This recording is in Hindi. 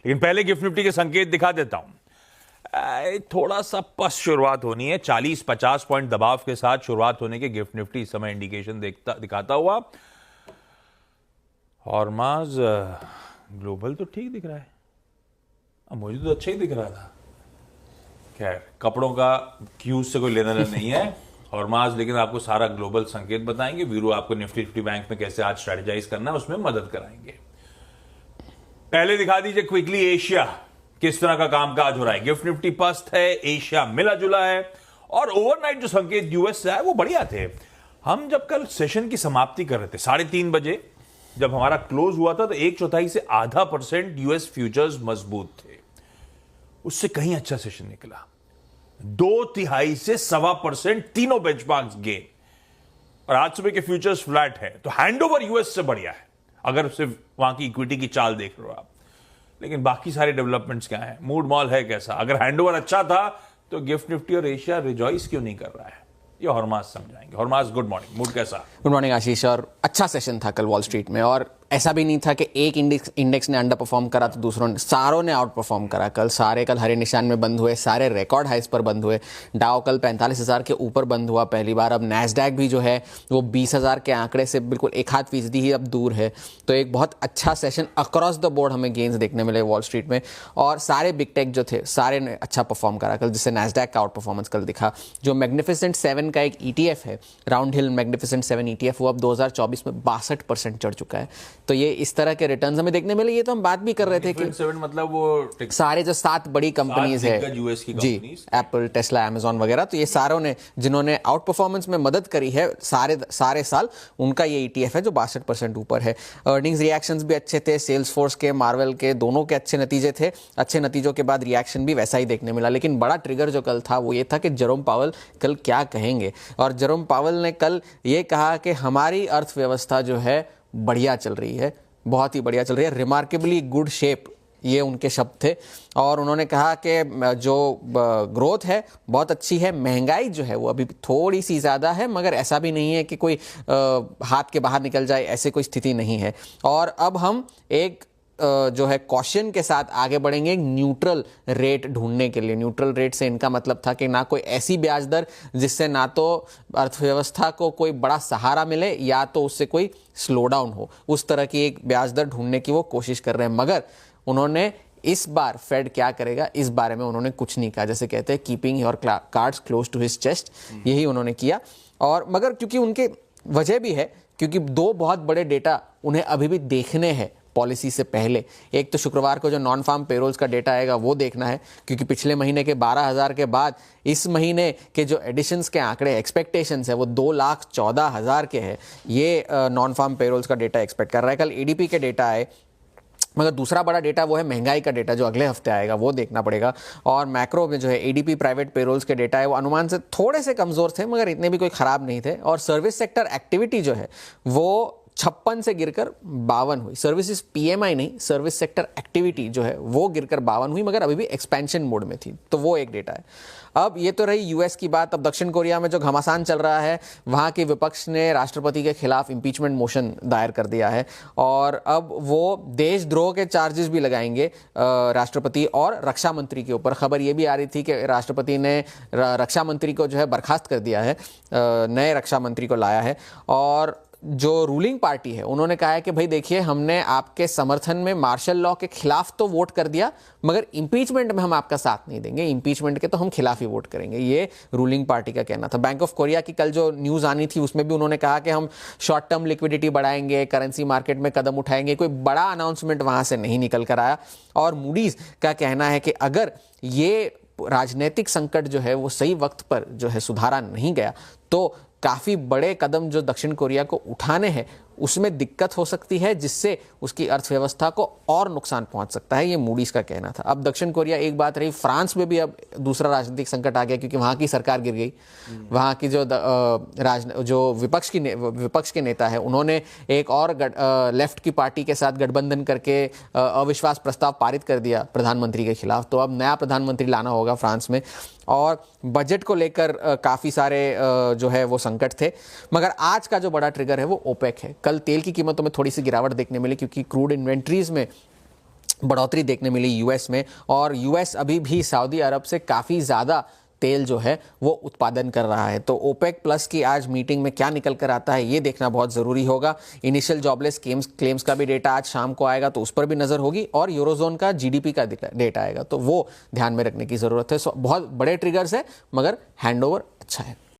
लेकिन पहले गिफ्ट निफ्टी के संकेत दिखा देता हूं। थोड़ा सा पस्त शुरुआत होनी है, 40-50 पॉइंट दबाव के साथ शुरुआत होने के गिफ्ट निफ्टी इस समय इंडिकेशन दिखाता हुआ। हॉर्माज ग्लोबल तो ठीक दिख रहा है, मुझे तो अच्छा ही दिख रहा था। खैर, कपड़ों का क्यूज से कोई लेना देना नहीं है हॉर्माज, लेकिन आपको सारा ग्लोबल संकेत बताएंगे। वीरू आपको निफ्टी 50 बैंक में कैसे आज स्ट्रेटेजाइज करना है उसमें मदद कराएंगे। पहले दिखा दीजिए क्विकली एशिया किस तरह का कामकाज हो रहा है। गिफ्ट निफ्टी पस्त है, एशिया मिला जुला है, और ओवरनाइट जो संकेत यूएस से आए वो बढ़िया थे। हम जब कल सेशन की समाप्ति कर रहे थे 3:30 बजे, जब हमारा क्लोज हुआ था तो 1/4 से आधा % यूएस फ्यूचर्स मजबूत थे। उससे कहीं अच्छा सेशन निकला, 2/3 से 1.25% तीनों बेंचमार्क्स गेन, और आज सुबह के फ्यूचर्स फ्लैट है। तो हैंडओवर यूएस से बढ़िया है अगर सिर्फ वहां की इक्विटी की चाल देख रहे हो आप। लेकिन बाकी सारे डेवलपमेंट्स क्या है, मूड मॉल है कैसा? अगर हैंडओवर अच्छा था तो गिफ्ट निफ्टी और एशिया रिजॉइस क्यों नहीं कर रहा है, ये हॉर्माज समझाएंगे। हॉर्माज, गुड मॉर्निंग, मूड कैसा? गुड मॉर्निंग आशीष। और अच्छा सेशन था कल वॉल स्ट्रीट में, और ऐसा भी नहीं था कि एक इंडेक्स ने अंडर परफॉर्म करा तो दूसरों ने, सारों ने आउट परफॉर्म करा। कल हरे निशान में बंद हुए, सारे रिकॉर्ड हाइस पर बंद हुए। डाउ कल 45,000 के ऊपर बंद हुआ पहली बार। अब नैस्डैक भी जो है वो 20,000 के आंकड़े से बिल्कुल 1-1.5% ही अब दूर है। तो एक बहुत अच्छा सेशन अक्रॉस द बोर्ड हमें गेन्स देखने मिले वॉल स्ट्रीट में, और सारे बिग टेक जो थे सारे ने अच्छा परफॉर्म करा कल, जिससे नैस्डैक का आउट परफॉर्मेंस कल दिखा। जो मैग्निफिसेंट 7 का एक ETF है, राउंड हिल मैग्निफिसेंट 7 ETF, वो अब 2024 में 62% चढ़ चुका है। तो ये इस तरह के रिटर्न्स हमें देखने मिले। ये तो हम बात भी कर रहे थे कि 7 मतलब वो सारे जो 7 बड़ी कंपनीज है यूएस की जी, एप्पल, टेस्ला, अमेजॉन वगैरह, तो ये सारों ने जिन्होंने आउट परफॉर्मेंस में मदद करी है सारे साल, उनका ये ETF है जो 62% ऊपर है। अर्निंग्स रिएक्शंस भी अच्छे थे, सेल्स फोर्स के, मार्वल के, दोनों के अच्छे नतीजे थे। अच्छे नतीजों के बाद रिएक्शन भी वैसा ही देखने मिला। लेकिन बड़ा ट्रिगर जो कल था वो ये था कि जेरोम पावेल कल क्या कहेंगे। और जेरोम पावेल ने कल ये कहा कि हमारी अर्थव्यवस्था जो है बढ़िया चल रही है, बहुत ही बढ़िया चल रही है, रिमार्केबली गुड शेप, ये उनके शब्द थे। और उन्होंने कहा कि जो ग्रोथ है बहुत अच्छी है, महंगाई जो है वो अभी थोड़ी सी ज़्यादा है, मगर ऐसा भी नहीं है कि कोई हाथ के बाहर निकल जाए, ऐसे कोई स्थिति नहीं है। और अब हम एक जो है कॉशन के साथ आगे बढ़ेंगे न्यूट्रल रेट ढूंढने के लिए। न्यूट्रल रेट से इनका मतलब था कि ना कोई ऐसी ब्याज दर जिससे ना तो अर्थव्यवस्था को कोई बड़ा सहारा मिले या तो उससे कोई स्लो डाउन हो, उस तरह की एक ब्याज दर ढूंढने की वो कोशिश कर रहे हैं। मगर उन्होंने इस बार फेड क्या करेगा इस बारे में उन्होंने कुछ नहीं कहा। जैसे कहते हैं keeping your cards close to his chest, यही उन्होंने किया। और मगर क्योंकि उनके वजह भी है, क्योंकि 2 बहुत बड़े डेटा उन्हें अभी भी देखने हैं पॉलिसी से पहले। एक तो शुक्रवार को जो नॉन फार्म पेरोल्स का डेटा आएगा वो देखना है, क्योंकि पिछले महीने के 12,000 के बाद इस महीने के जो एडिशंस के आंकड़े एक्सपेक्टेशंस है वो 2,14,000 के हैं। ये नॉन फार्म पेरोल्स का डेटा एक्सपेक्ट कर रहा है। कल ADP के डेटा आए, मगर दूसरा बड़ा डेटा वो है महंगाई का डेटा जो अगले हफ्ते आएगा, वो देखना पड़ेगा। और मैक्रो में जो है ADP प्राइवेट पेरोल्स के डेटा है वो अनुमान से थोड़े से कमज़ोर थे, मगर इतने भी कोई ख़राब नहीं थे। और सर्विस सेक्टर एक्टिविटी जो है वो 56 से गिरकर 52 हुई। सर्विसेज PMI नहीं, सर्विस सेक्टर एक्टिविटी जो है वो गिरकर 52 हुई, मगर अभी भी एक्सपेंशन मोड में थी। तो वो एक डेटा है। अब ये तो रही यूएस की बात। अब दक्षिण कोरिया में जो घमासान चल रहा है, वहाँ के विपक्ष ने राष्ट्रपति के खिलाफ इम्पीचमेंट मोशन दायर कर दिया है, और अब वो देशद्रोह के चार्जेस भी लगाएंगे राष्ट्रपति और रक्षा मंत्री के ऊपर। खबर ये भी आ रही थी कि राष्ट्रपति ने रक्षा मंत्री को जो है बर्खास्त कर दिया है, नए रक्षा मंत्री को लाया है। और जो रूलिंग पार्टी है उन्होंने कहा है कि भाई देखिए, हमने आपके समर्थन में मार्शल लॉ के खिलाफ तो वोट कर दिया, मगर इंपीचमेंट में हम आपका साथ नहीं देंगे, इंपीचमेंट के तो हम खिलाफ ही वोट करेंगे, ये रूलिंग पार्टी का कहना था। बैंक ऑफ कोरिया की कल जो न्यूज़ आनी थी उसमें भी उन्होंने कहा कि हम शॉर्ट टर्म लिक्विडिटी बढ़ाएंगे, करेंसी मार्केट में कदम उठाएंगे। कोई बड़ा अनाउंसमेंट वहाँ से नहीं निकल कर आया। और मूडीज़ का कहना है कि अगर ये राजनीतिक संकट जो है वो सही वक्त पर जो है सुधारा नहीं गया तो काफ़ी बड़े कदम जो दक्षिण कोरिया को उठाने हैं उसमें दिक्कत हो सकती है, जिससे उसकी अर्थव्यवस्था को और नुकसान पहुंच सकता है, ये मूडीज का कहना था। अब दक्षिण कोरिया एक बात रही, फ्रांस में भी अब दूसरा राजनीतिक संकट आ गया, क्योंकि वहाँ की सरकार गिर गई। वहाँ की जो विपक्ष के नेता है उन्होंने एक और लेफ्ट की पार्टी के साथ गठबंधन करके अविश्वास प्रस्ताव पारित कर दिया प्रधानमंत्री के खिलाफ। तो अब नया प्रधानमंत्री लाना होगा फ्रांस में। और बजट को लेकर काफ़ी सारे जो है वो संकट थे। मगर आज का जो बड़ा ट्रिगर है वो ओपेक है। कल तेल की कीमतों में थोड़ी सी गिरावट देखने मिली, क्योंकि क्रूड इन्वेंट्रीज में बढ़ोतरी देखने मिली यूएस में, और यूएस अभी भी सऊदी अरब से काफ़ी ज़्यादा तेल जो है वो उत्पादन कर रहा है। तो ओपेक प्लस की आज मीटिंग में क्या निकल कर आता है ये देखना बहुत ज़रूरी होगा। इनिशियल जॉबलेस क्लेम्स का भी डेटा आज शाम को आएगा, तो उस पर भी नज़र होगी, और यूरोजोन का जीडीपी का डेटा आएगा, तो वो ध्यान में रखने की ज़रूरत है। बहुत बड़े ट्रिगर्स है, मगर हैंडओवर अच्छा है।